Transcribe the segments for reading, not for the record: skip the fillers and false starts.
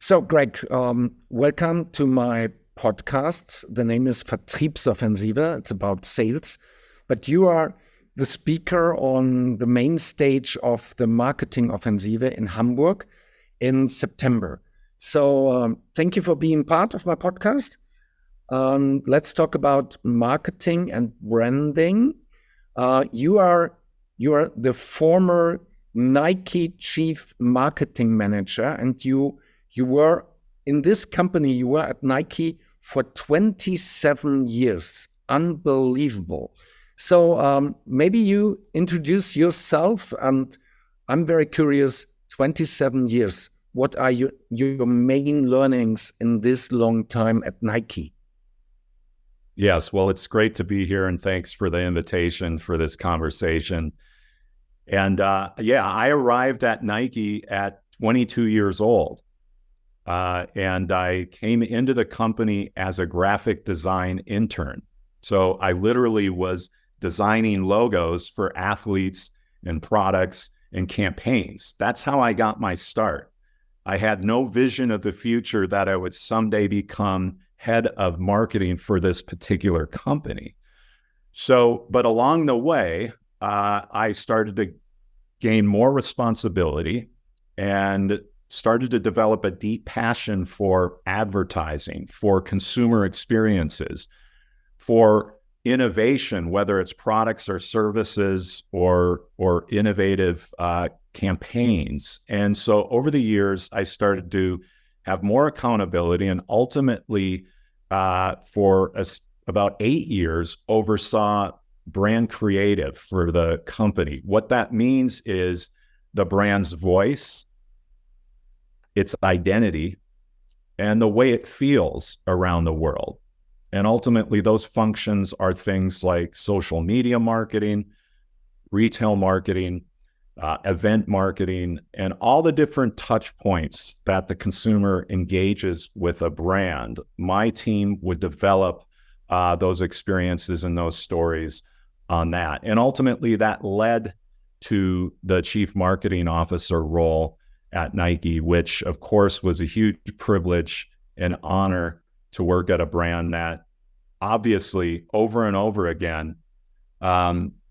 So, Greg, welcome to my podcast. The name is Vertriebsoffensive. It's about sales, but you are the speaker on the main stage of the Marketing Offensive in Hamburg in September. So, thank you for being part of my podcast. Let's talk about marketing and branding. You are the former Nike chief marketing manager, and you were in this company. You were at Nike for 27 years. Unbelievable. So maybe you introduce yourself, and I'm very curious. 27 years. What are your main learnings in this long time at Nike? Yes, well, it's great to be here, and thanks for the invitation for this conversation. And I arrived at Nike at 22 years old, and I came into the company as a graphic design intern. So I literally was designing logos for athletes and products and campaigns. That's how I got my start. I had no vision of the future that I would someday become head of marketing for this particular company. So, but along the way, I started to gain more responsibility and started to develop a deep passion for advertising, for consumer experiences, for innovation, whether it's products or services or innovative campaigns. And so over the years, I started to have more accountability, and ultimately for about 8 years oversaw brand creative for the company. What that means is the brand's voice, its identity, and the way it feels around the world. And ultimately those functions are things like social media marketing, retail marketing, event marketing, and all the different touch points that the consumer engages with a brand. My team would develop those experiences and those stories on that. And ultimately that led to the chief marketing officer role at Nike, which of course was a huge privilege and honor to work at a brand that obviously over and over again,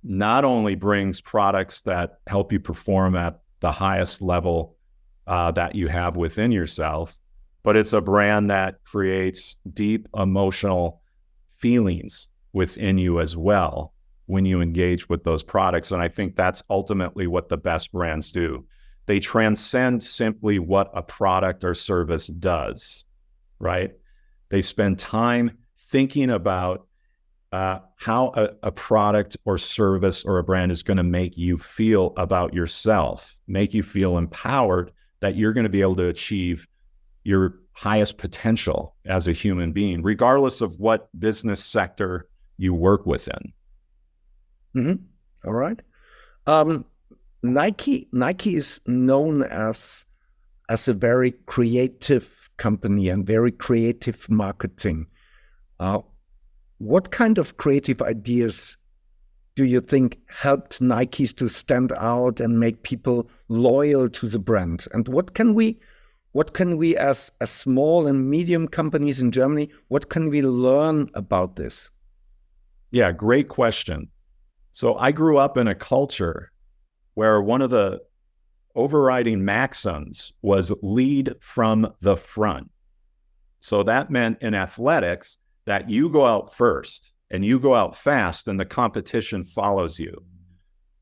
not only brings products that help you perform at the highest level that you have within yourself, but it's a brand that creates deep emotional feelings within you as well when you engage with those products. And I think that's ultimately what the best brands do. They transcend simply what a product or service does, right? They spend time thinking about how a product or service or a brand is going to make you feel about yourself, make you feel empowered that you're going to be able to achieve your highest potential as a human being, regardless of what business sector you work within. Mm-hmm. All right. Nike is known as a very creative company and very creative marketing. What kind of creative ideas do you think helped Nikes to stand out and make people loyal to the brand? And what can we as small and medium companies in Germany, what can we learn about this? Yeah, great question. So I grew up in a culture where one of the overriding maxims was lead from the front. So that meant in athletics that you go out first and you go out fast and the competition follows you.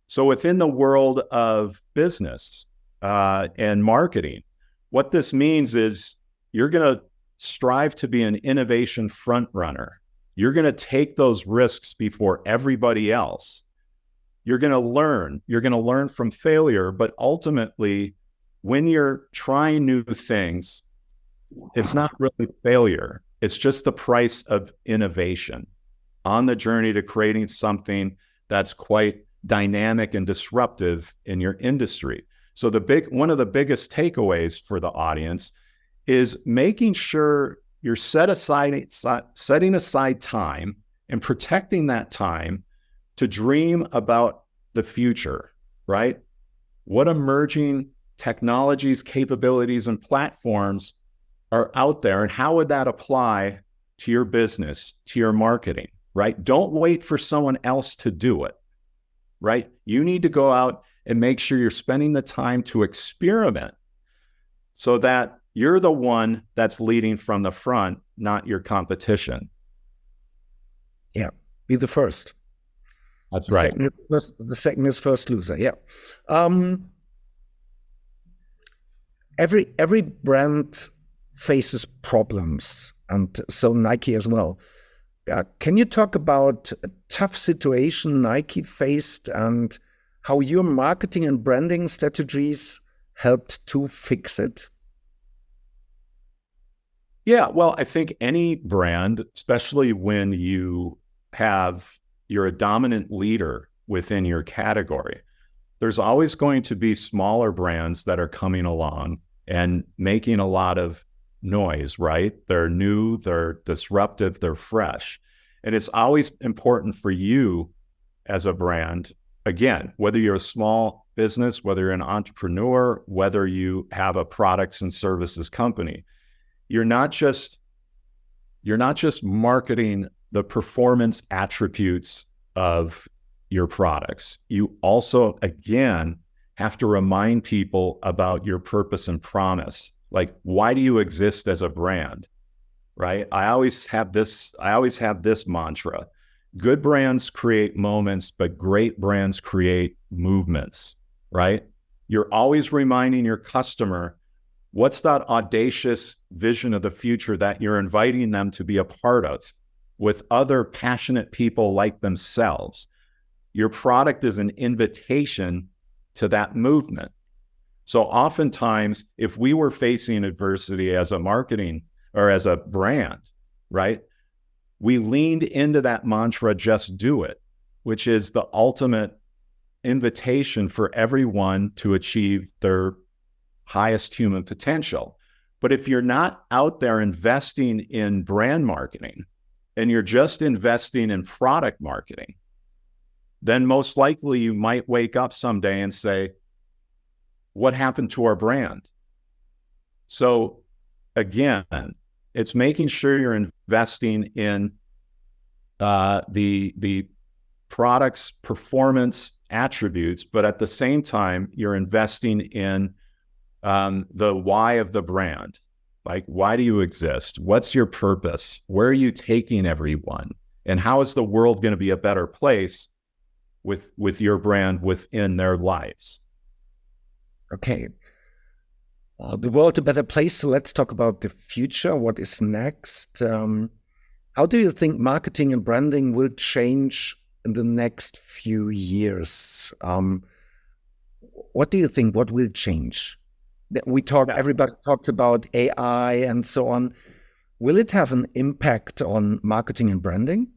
So within the world of business and marketing, what this means is you're going to strive to be an innovation front runner. You're going to take those risks before everybody else. You're going to learn from failure, but ultimately when you're trying new things, it's not really failure. It's just the price of innovation on the journey to creating something that's quite dynamic and disruptive in your industry. So one of the biggest takeaways for the audience is making sure you're setting aside time and protecting that time to dream about the future, right? What emerging technologies, capabilities, and platforms are out there, and how would that apply to your business, to your marketing, right? Don't wait for someone else to do it, right? You need to go out and make sure you're spending the time to experiment so that you're the one that's leading from the front, not your competition. Yeah, be the first. That's right. The second is first loser. Yeah. Every brand faces problems, and so Nike as well. Can you talk about a tough situation Nike faced and how your marketing and branding strategies helped to fix it? Yeah, well, I think any brand, especially when you're a dominant leader within your category, there's always going to be smaller brands that are coming along and making a lot of noise, right? They're new, they're disruptive, they're fresh. And it's always important for you as a brand, again, whether you're a small business, whether you're an entrepreneur, whether you have a products and services company, you're not just marketing the performance attributes of your products. You also, again, have to remind people about your purpose and promise. Like, why do you exist as a brand, right? I always have this mantra. Good brands create moments, but great brands create movements, right? You're always reminding your customer, what's that audacious vision of the future that you're inviting them to be a part of with other passionate people like themselves? Your product is an invitation to that movement. So oftentimes, if we were facing adversity as a marketing or as a brand, right, we leaned into that mantra, just do it, which is the ultimate invitation for everyone to achieve their highest human potential. But if you're not out there investing in brand marketing and you're just investing in product marketing, then most likely you might wake up someday and say, what happened to our brand? So again, it's making sure you're investing in the product's performance attributes, but at the same time, you're investing in the why of the brand. Like, why do you exist? What's your purpose? Where are you taking everyone? And how is the world going to be a better place with your brand within their lives? Okay. The world a better place. So let's talk about the future. What is next? How do you think marketing and branding will change in the next few years? What do you think? What will change? Everybody talks about AI and so on. Will it have an impact on marketing and branding?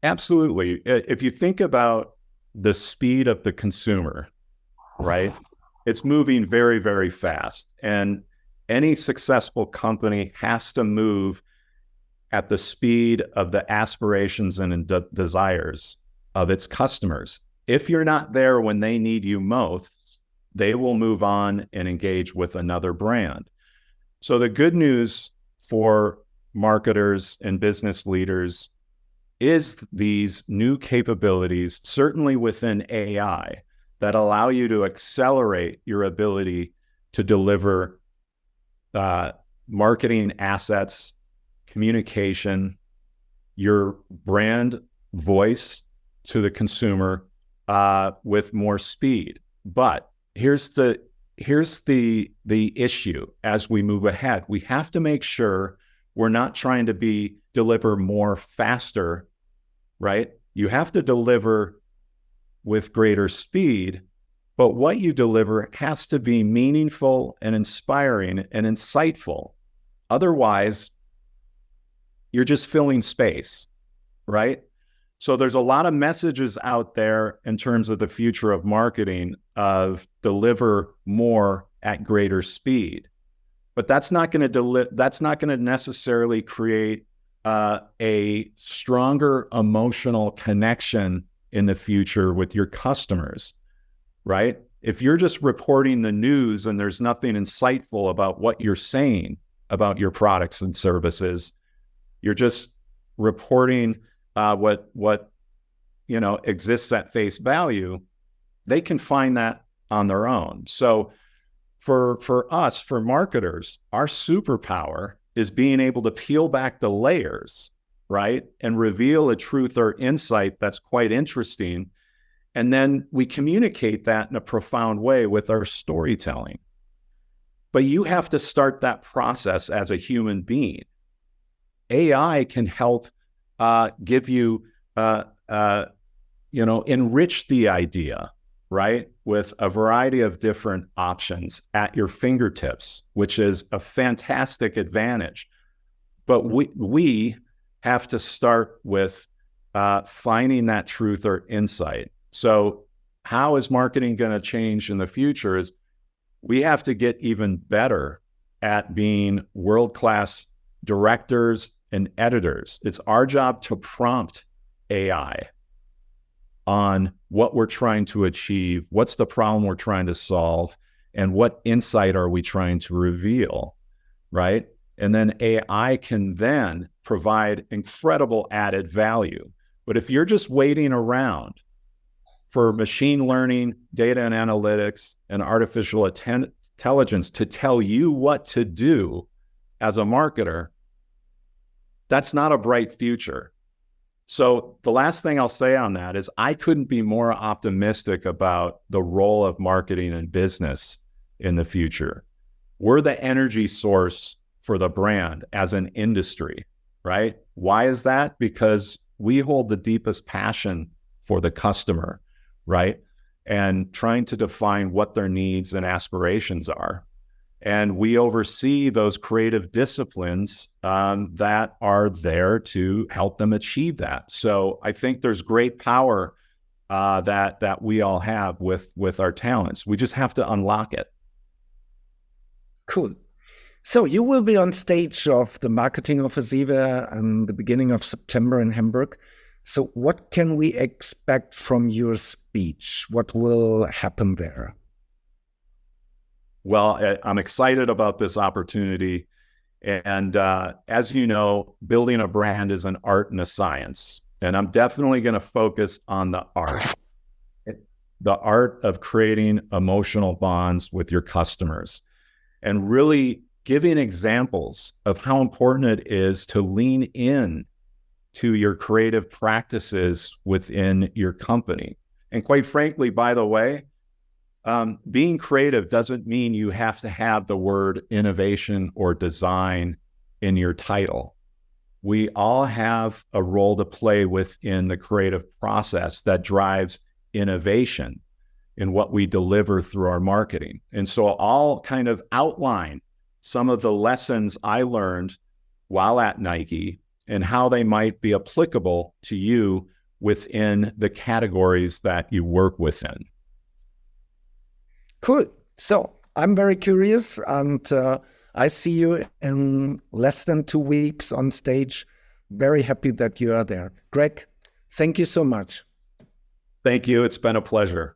Absolutely. If you think about the speed of the consumer, right? It's moving very, very fast. And any successful company has to move at the speed of the aspirations and desires of its customers. If you're not there when they need you most, they will move on and engage with another brand. So the good news for marketers and business leaders is these new capabilities, certainly within AI, that allow you to accelerate your ability to deliver marketing assets, communication, your brand voice to the consumer with more speed. But here's the issue as we move ahead. We have to make sure we're not trying to deliver more faster, right? You have to deliver with greater speed, but what you deliver has to be meaningful and inspiring and insightful. Otherwise, you're just filling space, right? So there's a lot of messages out there in terms of the future of marketing of deliver more at greater speed, but that's not going to necessarily create a stronger emotional connection in the future with your customers, right? If you're just reporting the news and there's nothing insightful about what you're saying about your products and services, you're just reporting what exists at face value. They can find that on their own. So for us, for marketers, our superpower is being able to peel back the layers, right? And reveal a truth or insight that's quite interesting. And then we communicate that in a profound way with our storytelling. But you have to start that process as a human being. AI can help give you, enrich the idea, right? With a variety of different options at your fingertips, which is a fantastic advantage. But we have to start with finding that truth or insight. So how is marketing going to change in the future is we have to get even better at being world-class directors and editors. It's our job to prompt AI on what we're trying to achieve, what's the problem we're trying to solve, and what insight are we trying to reveal, right? And then AI can then provide incredible added value. But if you're just waiting around for machine learning, data and analytics, and artificial intelligence to tell you what to do as a marketer, that's not a bright future. So the last thing I'll say on that is I couldn't be more optimistic about the role of marketing and business in the future. We're the energy source for the brand as an industry, right? Why is that? Because we hold the deepest passion for the customer, right? And trying to define what their needs and aspirations are. And we oversee those creative disciplines that are there to help them achieve that. So I think there's great power that we all have with our talents. We just have to unlock it. Cool. So you will be on stage of the Marketing Offensive in the beginning of September in Hamburg. So what can we expect from your speech? What will happen there? Well, I'm excited about this opportunity. And as you know, building a brand is an art and a science. And I'm definitely going to focus on the art of creating emotional bonds with your customers and really giving examples of how important it is to lean in to your creative practices within your company. And quite frankly, by the way, being creative doesn't mean you have to have the word innovation or design in your title. We all have a role to play within the creative process that drives innovation in what we deliver through our marketing. And so I'll kind of outline some of the lessons I learned while at Nike and how they might be applicable to you within the categories that you work within. Cool. So I'm very curious, and I see you in less than 2 weeks on stage. Very happy that you are there. Greg, thank you so much. Thank you. It's been a pleasure.